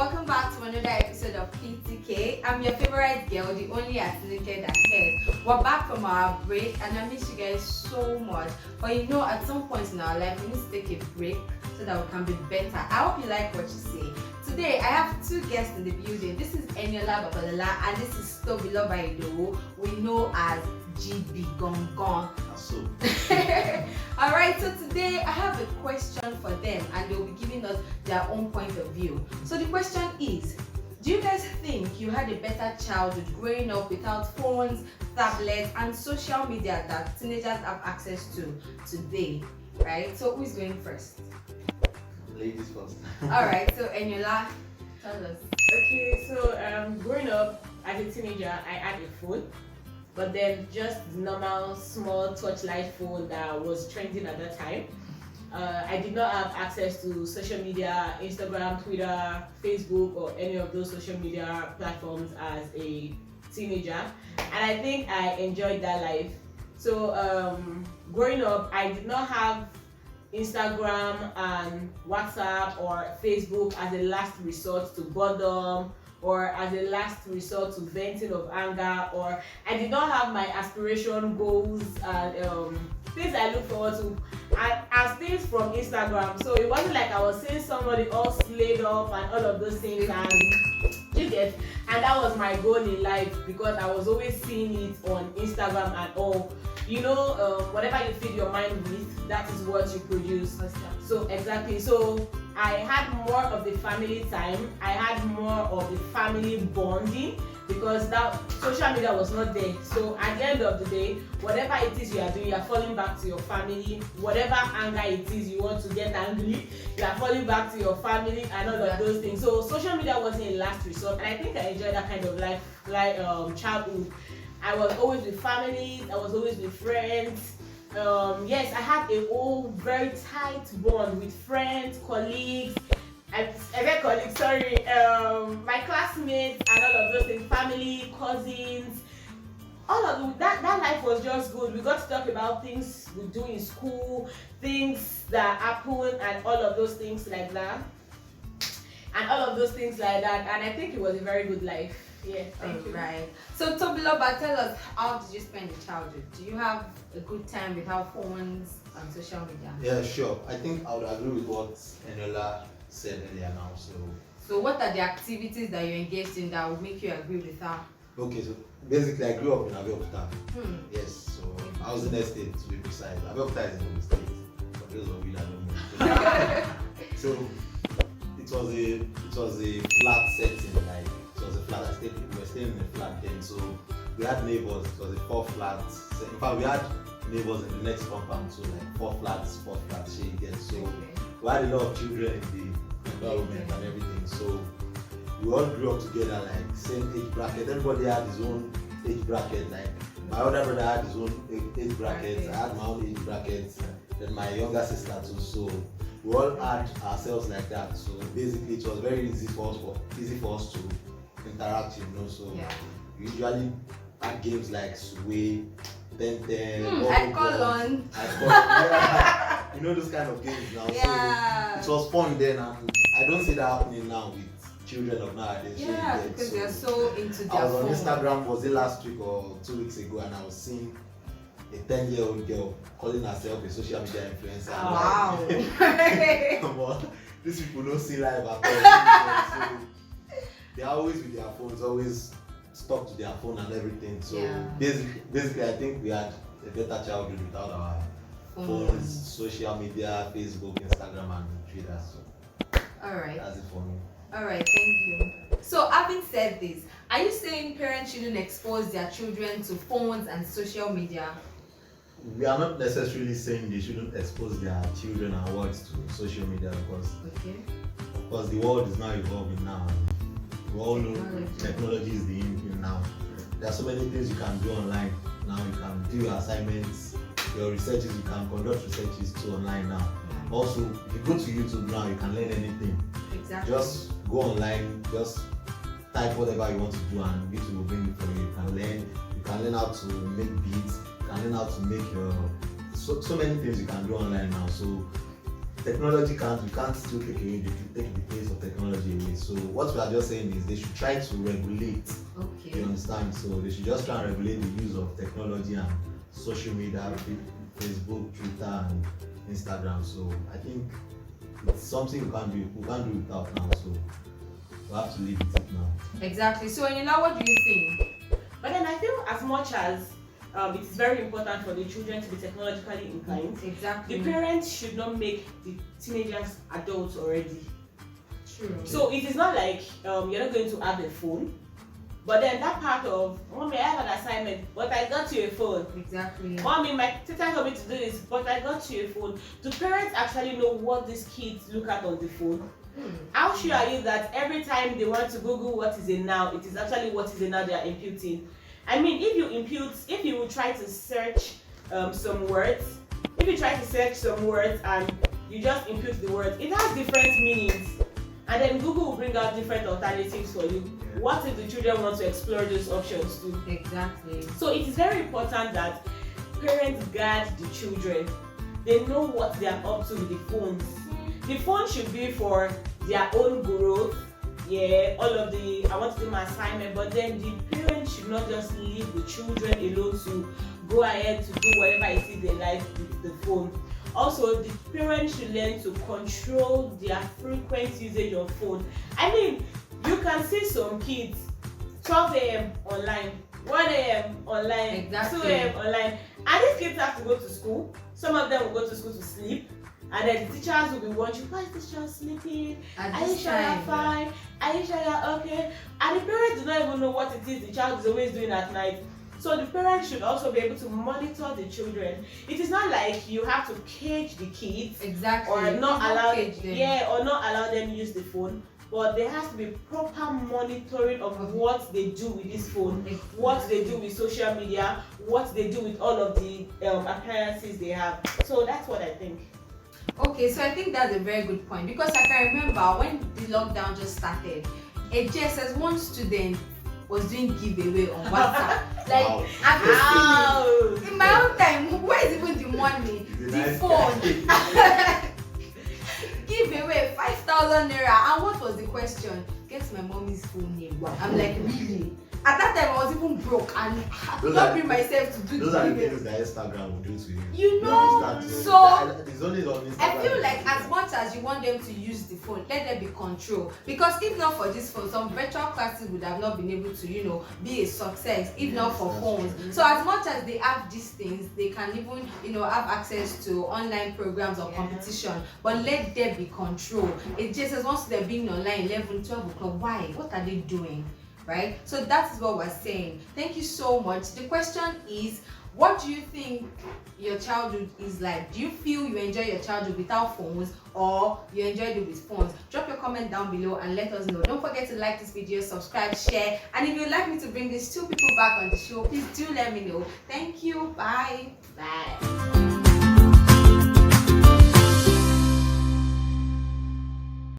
welcome back to another episode of PTK. I'm your favorite girl, the only Atinike that cares. We're back from our break and I miss you guys so much. But you know, at some point in our life, we need to take a break so that we can be better. I hope you like what you see. Today, I have two guests in the building. This is Eniola Babalola and this is Tobilo Baido, we know as GB Gong Gong. Alright, so today I have a question for them and they'll be giving us their own point of view. So the question is, do you guys think you had a better childhood growing up without phones, tablets and social media that teenagers have access to today? Right? So who's going first? Ladies first. Alright, so Eniola, tell us. Okay, so growing up as a teenager, I had a phone. But then just the normal small touchlight phone that was trending at that time. I did not have access to social media, Instagram, Twitter, Facebook, or any of those social media platforms as a teenager. And I think I enjoyed that life. So growing up, I did not have Instagram and WhatsApp or Facebook as a last resort to boredom, or as a last resort to venting of anger, or I did not have my aspiration goals and things I look forward to as things from Instagram. So it wasn't like I was seeing somebody all slayed up and all of those things, and you get, and that was my goal in life because I was always seeing it on Instagram and all. You know, whatever you feed your mind with, that is what you produce. So exactly. So I had more of the family time. I had more of the family bonding because that social media was not there. So at the end of the day, whatever it is you are doing, you are falling back to your family. Whatever anger it is you want to get angry, you are falling back to your family and all of those things. So social media wasn't a last resort, and I think I enjoyed that kind of life, like childhood. I was always with families. I was always with friends. Yes, I had a whole very tight bond with friends, colleagues. I said colleagues, sorry. My classmates and all of those things, family, cousins. All of that life was just good. We got to talk about things we do in school, things that happen, and all of those things like that. And all of those things like that. And I think it was a very good life. Yeah, thank you. Right. So Tobiloba, tell us, how did you spend your childhood? Do you have a good time without phones and social media? Yeah, sure. I think I would agree with what Eniola said earlier now. So what are the activities that you engaged in that would make you agree with her? Okay, so basically I grew up in Abeokuta. Yes, so I was in estate to be precise. Abeokuta is in the state. For those of you that don't know. So it was a flat setting, like it was a flat. We were staying in a flat then, so we had neighbors. It was a 4 flats. So in fact, we had neighbors in the next compound, so like 4 flats shade again. So we had a lot of children in the environment and everything. So we all grew up together, like same age bracket. Everybody had his own age bracket. Like my older brother had his own age bracket. I had my own age bracket. Then my younger sister too. So we all had ourselves like that. So basically, it was very easy for us to interact, you know. So we usually had games like Sway, 10, I call on. You know those kind of games now. Yeah. So it was fun then, and I don't see that happening now with children of nowadays. Yeah, because they're so into their I was on phone. Instagram, was it last week or 2 weeks ago, and I was seeing a 10-year-old girl calling herself a social media influencer. Wow. Come on, these people don't see life at all. So they're always with their phones, always stuck to their phone and everything. So basically, I think we had a better childhood without our phones, social media, Facebook, Instagram, and Twitter. So Alright. that's it for me. Alright, thank you. So having said this, are you saying parents shouldn't expose their children to phones and social media? We are not necessarily saying they shouldn't expose their children and words to social media because the world is now evolving now. We all know technology is the in now. There are so many things you can do online now. You can do your assignments, your researches, you can conduct researches too online now. Also, if you go to YouTube now, you can learn anything. Exactly. Just go online, just type whatever you want to do and YouTube will bring it for you. You can learn how to make beats, you can learn how to make your so many things you can do online now. So technology you can't still take the place of technology away. So what we are just saying is they should try to regulate. Okay. You understand? So they should just try and regulate the use of technology and social media, Facebook, Twitter, and Instagram. So I think it's something we can't do without now. So we have to live with it now. Exactly. So Eniola, what do you think? But then I feel as much as it is very important for the children to be technologically inclined, Exactly. the parents should not make the teenagers adults already. True. So it is not like you're not going to have a phone, but then that part of, mommy, I have an assignment, but I got you a phone. Exactly. Mommy, my teacher told me to do this, but I got you a phone. Do parents actually know what these kids look at on the phone? How sure are you that every time they want to Google what is a noun, it is actually what is a noun they are imputing? I mean, if you will try to search some words, and you just impute the words, it has different meanings. And then Google will bring out different alternatives for you. What if the children want to explore those options too? Exactly. So it is very important that parents guard the children. They know what they are up to with the phones. The phone should be for their own growth. Yeah, all of the, I want to do my assignment, but then the parents should not just leave the children alone to go ahead to do whatever it is they like with the phone. Also, the parents should learn to control their frequent usage of phone. I mean, you can see some kids 12 a.m. online, 1 a.m. online, Exactly. 2 a.m. online, and these kids have to go to school. Some of them will go to school to sleep. And then the teachers will be watching, why is this child sleeping? Are you sure you're fine? Are you sure you're okay? And the parents do not even know what it is the child is always doing at night. So the parents should also be able to monitor the children. It is not like you have to cage the kids. Exactly. Or not allow cage them. or not allow them use the phone. But there has to be proper monitoring of what they do with this phone, what they do with social media, what they do with all of the appliances they have. So that's what I think. Okay, so I think that's a very good point, because I can remember when the lockdown just started, a JSS one student was doing giveaway on WhatsApp. Like, Wow. have you seen it? In my own time, where is even the money? The phone. Giveaway 5,000 naira. And what was the question? Guess my mommy's full name. Wow. I'm like, really? At that time, I was even broke and I could Those not are- bring myself to do Those are the giveaway. things that Instagram will do to you. You know, understand? so it's only on Instagram. I feel like as much as you want them to use the phone, let there be control. Because if not for this phone, some virtual classes would have not been able to, be a success if not for phones. So as much as they have these things, they can even, have access to online programs or competition. But let there be control. It just as once they're being online 11, 12 o'clock, why? What are they doing? Right? So that is what we're saying. Thank you so much. The question is, what do you think your childhood is like? Do you feel you enjoy your childhood without phones, or you enjoyed it with phones? Drop your comment down below and let us know. Don't forget to like this video, subscribe, share, and if you'd like me to bring these two people back on the show, please do let me know. Thank you. Bye. Bye.